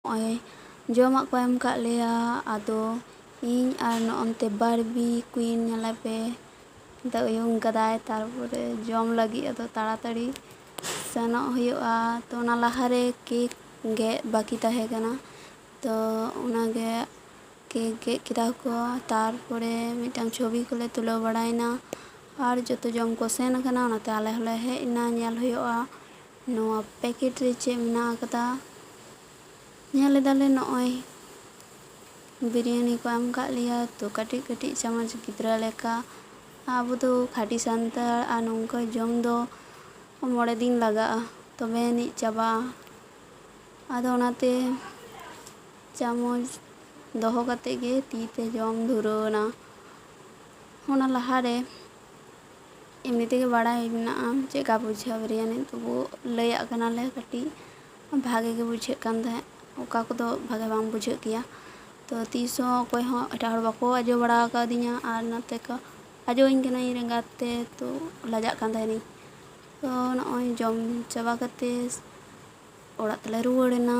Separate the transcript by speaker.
Speaker 1: ᱱᱚᱜᱼᱚᱭ ᱡᱚᱢᱟᱜ ᱠᱚ ᱮᱢ ᱠᱟᱜ ᱞᱮᱭᱟ, ᱟᱫᱚ ᱤᱧ ᱟᱨ ᱱᱚᱜᱼᱚᱱᱛᱮ ᱵᱟᱨᱵᱤ ᱠᱩᱭᱤᱱ ᱧᱮᱞᱮᱯᱮ ᱱᱤᱛᱚᱜ ᱩᱭᱩᱝ ᱠᱟᱫᱟᱭ, ᱛᱟᱨᱯᱚᱨᱮ ᱡᱚᱢ ᱞᱟᱹᱜᱤᱫ ᱟᱫᱚ ᱛᱟᱲᱟᱛᱟᱲᱤ ᱥᱮᱱᱚᱜ ᱦᱩᱭᱩᱜᱼᱟ᱾ ᱛᱚ ᱚᱱᱟ ᱞᱟᱦᱟᱨᱮ ᱠᱮᱠ ᱜᱮᱫ ᱵᱟᱹᱠᱤ ᱛᱟᱦᱮᱸ ᱠᱟᱱᱟ, ᱛᱚ ᱚᱱᱟᱜᱮ ᱠᱮᱠ ᱜᱮᱫ ᱠᱮᱫᱟ ᱠᱚ, ᱛᱟᱨᱯᱚᱨᱮ ᱢᱤᱫᱴᱟᱝ ᱪᱷᱚᱵᱤ ᱠᱚᱞᱮ ᱛᱩᱞᱟᱹᱣ ᱵᱟᱲᱟᱭᱱᱟ ᱟᱨ ᱡᱚᱛᱚ ᱡᱚᱢ ᱠᱚ ᱥᱮᱱ ᱟᱠᱟᱱᱟ, ᱚᱱᱟᱛᱮ ᱟᱞᱮ ᱦᱚᱸᱞᱮ ᱦᱮᱡ ᱮᱱᱟ᱾ ᱧᱮᱞ ᱦᱩᱭᱩᱜᱼᱟ ᱱᱚᱣᱟ ᱯᱮᱠᱮᱴ ᱨᱮ ᱪᱮᱫ ᱢᱮᱱᱟᱜ ᱟᱠᱟᱫᱟ᱾ ᱧᱮᱞ ᱮᱫᱟᱞᱮ ᱱᱚᱜᱼᱚᱭ ᱵᱤᱨᱭᱟᱱᱤ ᱠᱚ ᱮᱢ ᱠᱟᱜ ᱞᱮᱭᱟ, ᱛᱚ ᱠᱟᱹᱴᱤᱡ ᱠᱟᱹᱴᱤᱡ ᱪᱟᱢᱚᱪ ᱜᱤᱫᱽᱨᱟᱹ ᱞᱮᱠᱟ᱾ ᱟᱵᱚ ᱫᱚ ᱠᱷᱟᱹᱴᱤ ᱥᱟᱱᱛᱟᱲ ᱟᱨ ᱱᱚᱝᱠᱟ ᱡᱚᱢ ᱫᱚ 5 ᱫᱤᱱ ᱞᱟᱜᱟᱜᱼᱟ ᱛᱚᱵᱮ ᱟᱹᱱᱤᱡ ᱪᱟᱵᱟᱜᱼᱟ᱾ ᱟᱫᱚ ᱚᱱᱟᱛᱮ ᱪᱟᱢᱚᱪ ᱫᱚᱦᱚ ᱠᱟᱛᱮ ᱜᱮ ᱛᱤ ᱛᱮ ᱡᱚᱢ ᱫᱷᱩᱨᱟᱹᱣ ᱮᱱᱟ᱾ ᱚᱱᱟ ᱞᱟᱦᱟᱨᱮ ᱮᱢᱱᱤ ᱛᱮᱜᱮ ᱵᱟᱲᱟᱭ ᱢᱮᱱᱟᱜᱼᱟ ᱪᱮᱫᱠᱟ ᱵᱩᱡᱷᱟᱹᱜᱼᱟ ᱵᱤᱨᱭᱟᱱᱤ, ᱛᱚᱵᱩ ᱞᱟᱹᱭᱟᱜ ᱠᱟᱱᱟᱞᱮ ᱠᱟᱹᱴᱤᱡ ᱵᱷᱟᱜᱮ ᱜᱮ ᱵᱩᱡᱷᱟᱹᱜ ᱠᱟᱱ ᱛᱟᱦᱮᱸᱫ, ᱚᱠᱟ ᱠᱚᱫᱚ ᱵᱷᱟᱜᱮ ᱵᱟᱝ ᱵᱩᱡᱷᱟᱹᱜ ᱜᱮᱭᱟ᱾ ᱛᱚ ᱛᱤᱥ ᱦᱚᱸ ᱚᱠᱚᱭ ᱦᱚᱸ ᱮᱴᱟᱜ ᱦᱚᱲ ᱵᱟᱠᱚ ᱟᱡᱚ ᱵᱟᱲᱟ ᱟᱠᱟᱫᱤᱧᱟ, ᱟᱨ ᱱᱚᱛᱮ ᱠᱚ ᱟᱡᱚᱣᱟᱹᱧ ᱠᱟᱱᱟ ᱤᱧ ᱨᱮᱱ ᱜᱟᱛᱮ, ᱛᱚ ᱞᱟᱡᱟᱜ ᱠᱟᱱ ᱛᱟᱦᱮᱱᱤᱧ᱾ ᱛᱚ ᱱᱚᱜᱼᱚᱭ ᱡᱚᱢ ᱪᱟᱵᱟ ᱠᱟᱛᱮ ᱚᱲᱟᱜ ᱛᱮᱞᱮ ᱨᱩᱣᱟᱹᱲᱮᱱᱟ᱾